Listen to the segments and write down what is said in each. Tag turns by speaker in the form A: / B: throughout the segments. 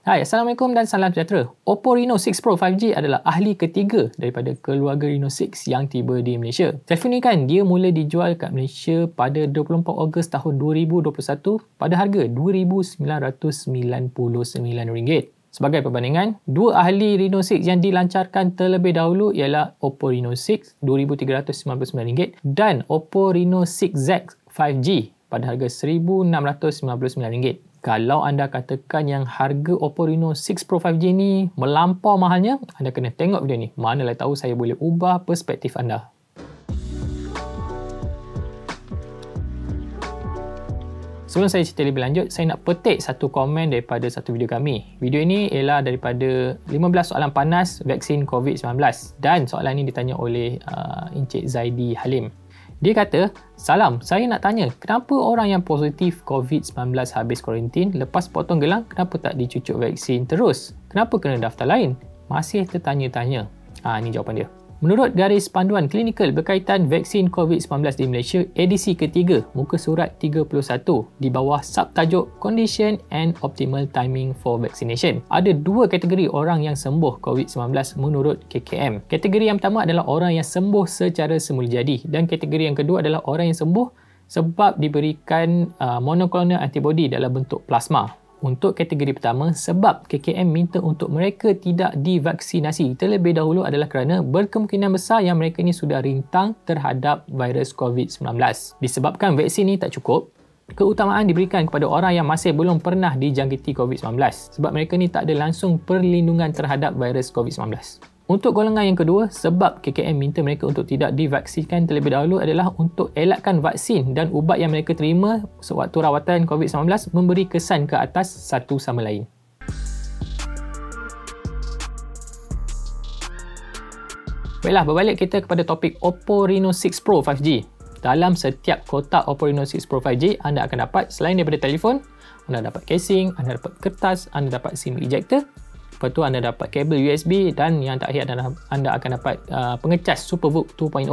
A: Hai, Assalamualaikum dan salam sejahtera. Oppo Reno 6 Pro 5G adalah ahli ketiga daripada keluarga Reno 6 yang tiba di Malaysia. Telefon ni kan dia mula dijual kat Malaysia pada 24 Ogos tahun 2021 pada harga RM2,999. Sebagai perbandingan, dua ahli Reno 6 yang dilancarkan terlebih dahulu ialah Oppo Reno 6 RM2,399 dan Oppo Reno 6Z 5G pada harga RM1,699. Kalau anda katakan yang harga Oppo Reno 6 Pro 5G ni melampau mahalnya, anda kena tengok video ni. Manalah tahu saya boleh ubah perspektif anda. Sebelum saya cerita lebih lanjut, saya nak petik satu komen daripada satu video kami. Video ini ialah daripada 15 soalan panas vaksin COVID-19 dan soalan ini ditanya oleh Encik Zaidi Halim. Dia kata, "Salam, saya nak tanya, kenapa orang yang positif COVID-19 habis kuarantin, lepas potong gelang, kenapa tak dicucuk vaksin terus? Kenapa kena daftar lain? Masih tertanya-tanya." Ini jawapan dia. Menurut garis panduan klinikal berkaitan vaksin COVID-19 di Malaysia, edisi ketiga, muka surat 31, di bawah subtajuk Condition and Optimal Timing for Vaccination. Ada dua kategori orang yang sembuh COVID-19 menurut KKM. Kategori yang pertama adalah orang yang sembuh secara semula jadi dan kategori yang kedua adalah orang yang sembuh sebab diberikan monoklonal antibody dalam bentuk plasma. Untuk kategori pertama, sebab KKM minta untuk mereka tidak divaksinasi terlebih dahulu adalah kerana berkemungkinan besar yang mereka ini sudah rintang terhadap virus COVID-19. Disebabkan vaksin ini tak cukup, keutamaan diberikan kepada orang yang masih belum pernah dijangkiti COVID-19 sebab mereka ni tak ada langsung perlindungan terhadap virus COVID-19. Untuk golongan yang kedua, sebab KKM minta mereka untuk tidak divaksinkan terlebih dahulu adalah untuk elakkan vaksin dan ubat yang mereka terima sewaktu rawatan COVID-19 memberi kesan ke atas satu sama lain. Baiklah, berbalik kita kepada topik Oppo Reno 6 Pro 5G. Dalam setiap kotak Oppo Reno 6 Pro 5G, anda akan dapat selain daripada telefon, anda dapat casing, anda dapat kertas, anda dapat SIM ejector. Lepas tu anda dapat kabel USB dan yang terakhir anda akan dapat pengecas SuperVOOC 2.0.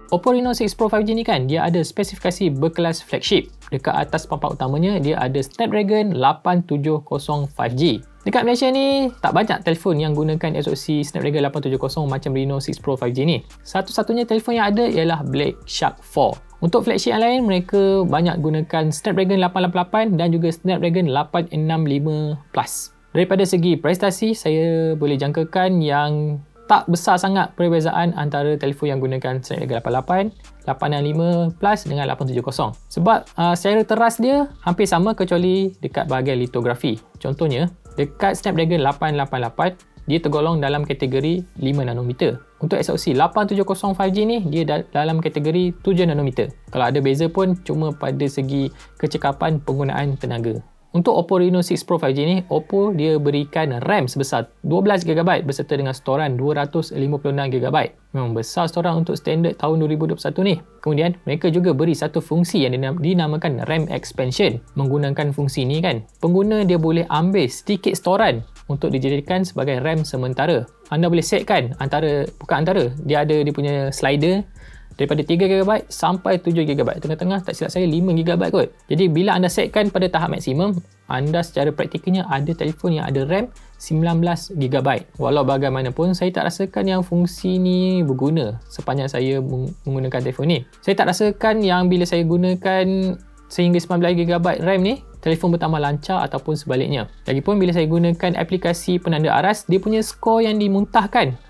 A: Oppo Reno 6 Pro 5G ni kan, dia ada spesifikasi berkelas flagship. Dekat atas papan utamanya, dia ada Snapdragon 870 5G. Dekat Malaysia ni, tak banyak telefon yang gunakan SoC Snapdragon 870 macam Reno 6 Pro 5G ni. Satu-satunya telefon yang ada ialah Black Shark 4. Untuk flagship yang lain, mereka banyak gunakan Snapdragon 888 dan juga Snapdragon 865 Plus. Daripada segi prestasi, saya boleh jangkakan yang tak besar sangat perbezaan antara telefon yang gunakan Snapdragon 88, 865 Plus dengan 870. Sebab secara teras dia hampir sama kecuali dekat bahagian litografi. Contohnya, dekat Snapdragon 888, dia tergolong dalam kategori 5 nanometer. Untuk SoC 870 5G ni, dia dalam kategori 7 nanometer. Kalau ada beza pun cuma pada segi kecekapan penggunaan tenaga. Untuk Oppo Reno 6 Pro 5G ni, Oppo dia berikan RAM sebesar 12GB beserta dengan storan 256GB. Memang besar storan untuk standard tahun 2021 ni. Kemudian, mereka juga beri satu fungsi yang dinamakan RAM Expansion. Menggunakan fungsi ni kan, pengguna dia boleh ambil sedikit storan untuk dijadikan sebagai RAM sementara. Anda boleh setkan dia ada dia punya slider daripada 3GB sampai 7GB. Tengah-tengah tak silap saya 5GB kot. Jadi bila anda setkan pada tahap maksimum, anda secara praktikalnya ada telefon yang ada RAM 19GB. Walau bagaimanapun, saya tak rasakan yang fungsi ni berguna sepanjang saya menggunakan telefon ni. Saya tak rasakan yang bila saya gunakan sehingga 19GB RAM ni, telefon bertambah lancar ataupun sebaliknya. Lagipun bila saya gunakan aplikasi penanda aras, dia punya skor yang dimuntahkan.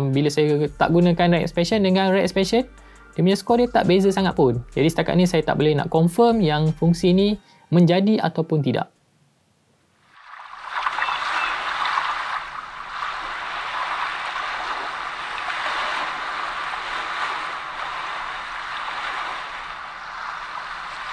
A: Bila saya tak gunakan RAM Expansion dengan RAM Expansion, dia punya skor dia tak beza sangat pun. Jadi setakat ni saya tak boleh nak confirm yang fungsi ni menjadi ataupun tidak.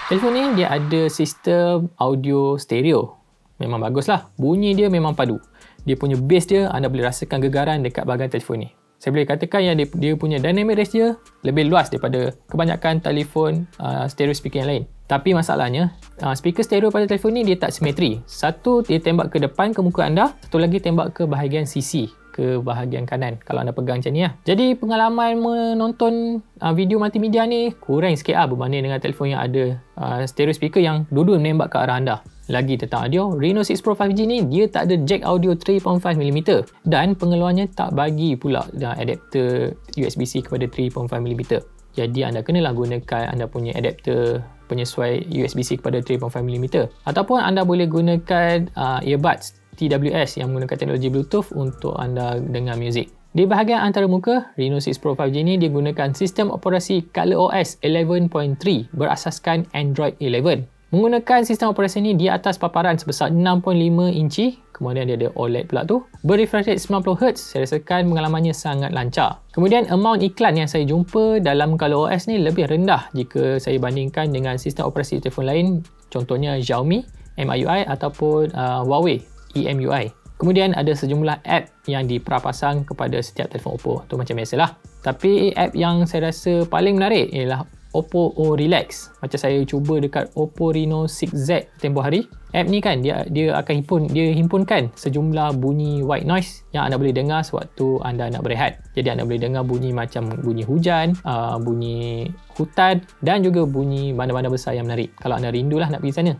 A: Telefon ni dia ada sistem audio stereo. Memang baguslah. Bunyi dia memang padu. Dia punya bass dia, anda boleh rasakan gegaran dekat bahagian telefon ni. Saya boleh katakan yang dia punya dynamic range dia lebih luas daripada kebanyakan telefon stereo speaker yang lain. Tapi masalahnya, speaker stereo pada telefon ni dia tak simetri. Satu dia tembak ke depan ke muka anda, satu lagi tembak ke bahagian sisi ke bahagian kanan kalau anda pegang macam ni lah. Jadi pengalaman menonton video multimedia ni kurang sikit berbanding dengan telefon yang ada stereo speaker yang dua-dua menembak ke arah anda. Lagi tentang audio, Reno 6 Pro 5G ni dia tak ada jack audio 3.5mm dan pengeluarnya tak bagi pula adapter USB-C kepada 3.5mm. Jadi anda kenalah gunakan anda punya adapter penyesuai USB-C kepada 3.5mm ataupun anda boleh gunakan earbuds TWS yang menggunakan teknologi Bluetooth untuk anda dengar muzik. Di bahagian antara muka, Reno 6 Pro 5G ni dia gunakan sistem operasi ColorOS 11.3 berasaskan Android 11. Menggunakan sistem operasi ni di atas paparan sebesar 6.5 inci, kemudian dia ada OLED pula tu, berrefresh rate 90Hz, saya rasakan pengalamannya sangat lancar. Kemudian amount iklan yang saya jumpa dalam ColorOS ni lebih rendah jika saya bandingkan dengan sistem operasi telefon lain, contohnya Xiaomi MIUI ataupun Huawei EMUI. Kemudian ada sejumlah app yang diprapasang kepada setiap telefon Oppo, tu macam biasalah. Tapi app yang saya rasa paling menarik ialah Oppo O Relax. Macam saya cuba dekat Oppo Reno 6Z tempoh hari. App ni kan dia akan himpunkan sejumlah bunyi white noise yang anda boleh dengar sewaktu anda nak berehat. Jadi anda boleh dengar bunyi macam bunyi hujan, bunyi hutan dan juga bunyi bandar-bandar besar yang menarik. Kalau anda rindulah nak pergi sana.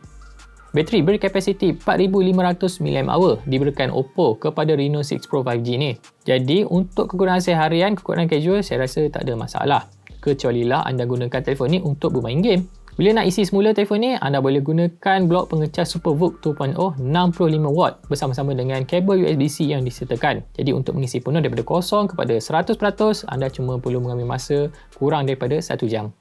A: Bateri berkapasiti 4500 mAh diberikan Oppo kepada Reno 6 Pro 5G ni. Jadi untuk kegunaan seharian, kegunaan casual saya rasa tak ada masalah. Kecuali lah anda gunakan telefon ni untuk bermain game. Bila nak isi semula telefon ni, anda boleh gunakan blok pengecas SuperVOOC 2.0 65W bersama-sama dengan kabel USB-C yang disertakan. Jadi untuk mengisi penuh daripada 0 kepada 100%, anda cuma perlu mengambil masa kurang daripada 1 jam.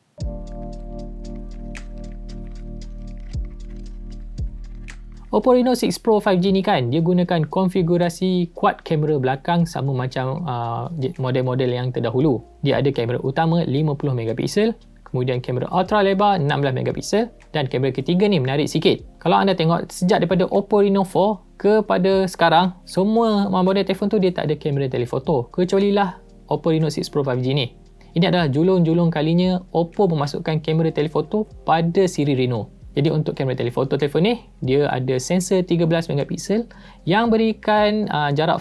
A: Oppo Reno 6 Pro 5G ni kan, dia gunakan konfigurasi quad kamera belakang sama macam model-model yang terdahulu. Dia ada kamera utama 50MP, kemudian kamera ultra lebar 16MP dan kamera ketiga ni menarik sikit. Kalau anda tengok sejak daripada Oppo Reno 4 kepada sekarang, semua model telefon tu dia tak ada kamera telefoto, kecuali lah Oppo Reno 6 Pro 5G ni. Ini adalah julung-julung kalinya Oppo memasukkan kamera telefoto pada siri Reno. Jadi untuk kamera telefoto telefon ni, dia ada sensor 13MP yang berikan jarak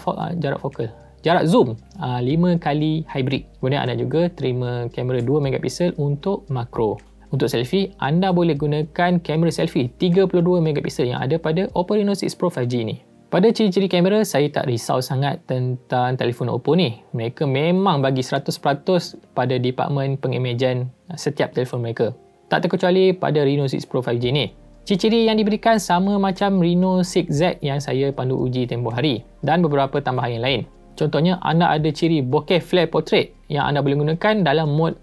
A: zoom 5 kali hybrid. Kemudian anda juga terima kamera 2MP untuk makro. Untuk selfie, anda boleh gunakan kamera selfie 32MP yang ada pada Oppo Reno 6 Pro 5G ni. Pada ciri-ciri kamera, saya tak risau sangat tentang telefon Oppo ni. Mereka memang bagi 100% pada departmen pengimajan setiap telefon mereka. Tak terkecuali pada Reno 6 Pro 5G ni. Ciri-ciri yang diberikan sama macam Reno 6Z yang saya pandu uji tempoh hari dan beberapa tambahan yang lain. Contohnya, anda ada ciri bokeh flare portrait yang anda boleh gunakan dalam mode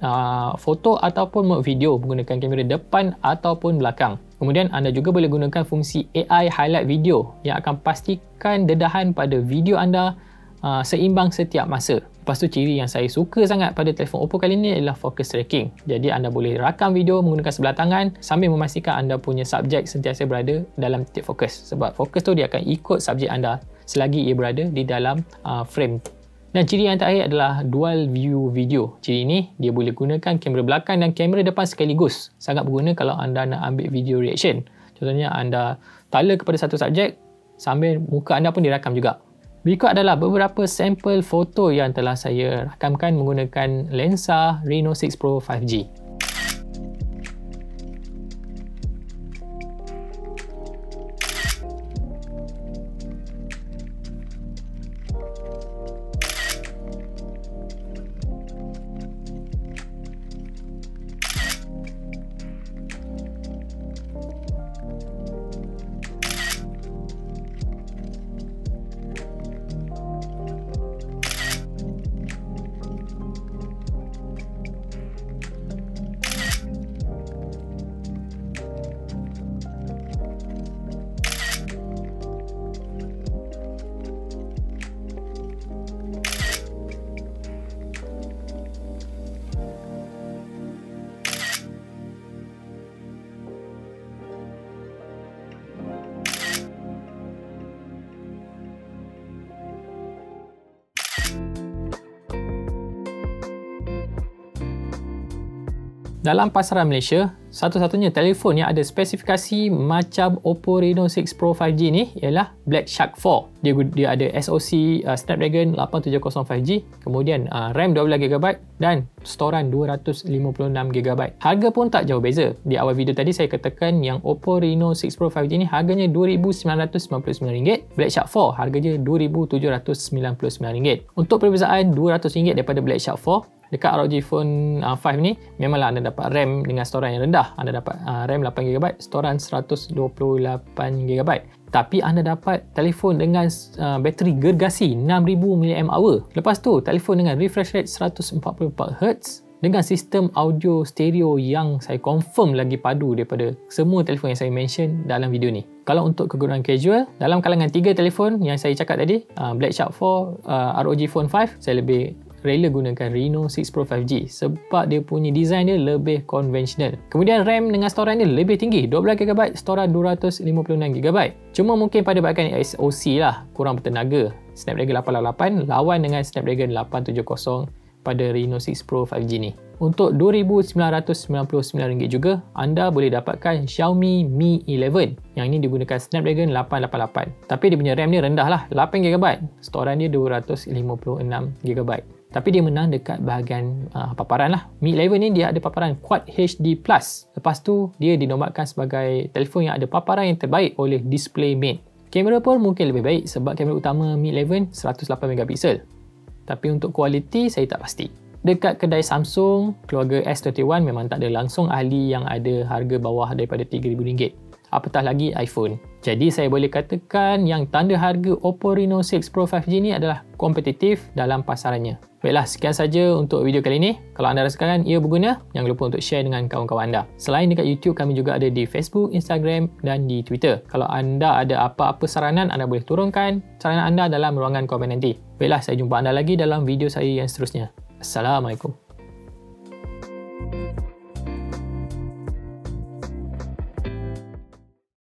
A: foto ataupun mode video menggunakan kamera depan ataupun belakang. Kemudian anda juga boleh gunakan fungsi AI highlight video yang akan pastikan dedahan pada video anda seimbang setiap masa. Lepas tu, ciri yang saya suka sangat pada telefon Oppo kali ni adalah focus tracking. Jadi anda boleh rakam video menggunakan sebelah tangan sambil memastikan anda punya subjek sentiasa berada dalam titik fokus. Sebab fokus tu dia akan ikut subjek anda selagi ia berada di dalam frame. Dan ciri yang terakhir adalah dual view video. Ciri ini dia boleh gunakan kamera belakang dan kamera depan sekaligus. Sangat berguna kalau anda nak ambil video reaction. Contohnya anda tala kepada satu subjek sambil muka anda pun dirakam juga. Berikut adalah beberapa sampel foto yang telah saya rakamkan menggunakan lensa Reno 6 Pro 5G. Dalam pasaran Malaysia, Satu-satunya telefon yang ada spesifikasi macam Oppo Reno 6 Pro 5G ni ialah Black Shark 4. Dia ada SoC Snapdragon 870 5G, kemudian RAM 12GB dan storan 256GB. Harga pun tak jauh beza. Di awal video tadi saya katakan yang Oppo Reno 6 Pro 5G ni harganya RM2,999. Black Shark 4 harganya RM2,799. Untuk perbezaan RM200 daripada Black Shark 4, dekat ROG Phone 5 ni memanglah anda dapat RAM dengan storan yang rendah. Anda dapat RAM 8GB, storan 128GB. Tapi anda dapat telefon dengan bateri gergasi 6000 mAh. Lepas tu, telefon dengan refresh rate 144Hz dengan sistem audio stereo yang saya confirm lagi padu daripada semua telefon yang saya mention dalam video ni. Kalau untuk kegunaan casual, dalam kalangan 3 telefon yang saya cakap tadi, Black Shark 4, ROG Phone 5, saya lebih rela gunakan Reno 6 Pro 5G sebab dia punya design dia lebih konvensional. Kemudian RAM dengan storan dia lebih tinggi, 12GB, storan 256GB. Cuma mungkin pada bahagian SoC lah kurang bertenaga. Snapdragon 888 lawan dengan Snapdragon 870 pada Reno 6 Pro 5G ni. Untuk RM2,999 juga, anda boleh dapatkan Xiaomi Mi 11. Yang ini digunakan Snapdragon 888. Tapi dia punya RAM ni rendah lah, 8GB. Storan dia 256GB. Tapi dia menang dekat bahagian paparan lah. Mi 11 ni dia ada paparan Quad HD+. Lepas tu, dia dinobatkan sebagai telefon yang ada paparan yang terbaik oleh DisplayMate. Kamera pun mungkin lebih baik sebab kamera utama Mi 11 108MP. Tapi untuk kualiti, saya tak pasti. Dekat kedai Samsung, keluarga S21 memang tak ada langsung ahli yang ada harga bawah daripada RM3,000. Apatah lagi iPhone. Jadi saya boleh katakan yang tanda harga Oppo Reno 6 Pro 5G ni adalah kompetitif dalam pasarannya. Baiklah, sekian saja untuk video kali ini. Kalau anda rasakan ia berguna, jangan lupa untuk share dengan kawan-kawan anda. Selain dekat YouTube, kami juga ada di Facebook, Instagram dan di Twitter. Kalau anda ada apa-apa saranan, anda boleh turunkan saranan anda dalam ruangan komen nanti. Baiklah, saya jumpa anda lagi dalam video saya yang seterusnya. Assalamualaikum.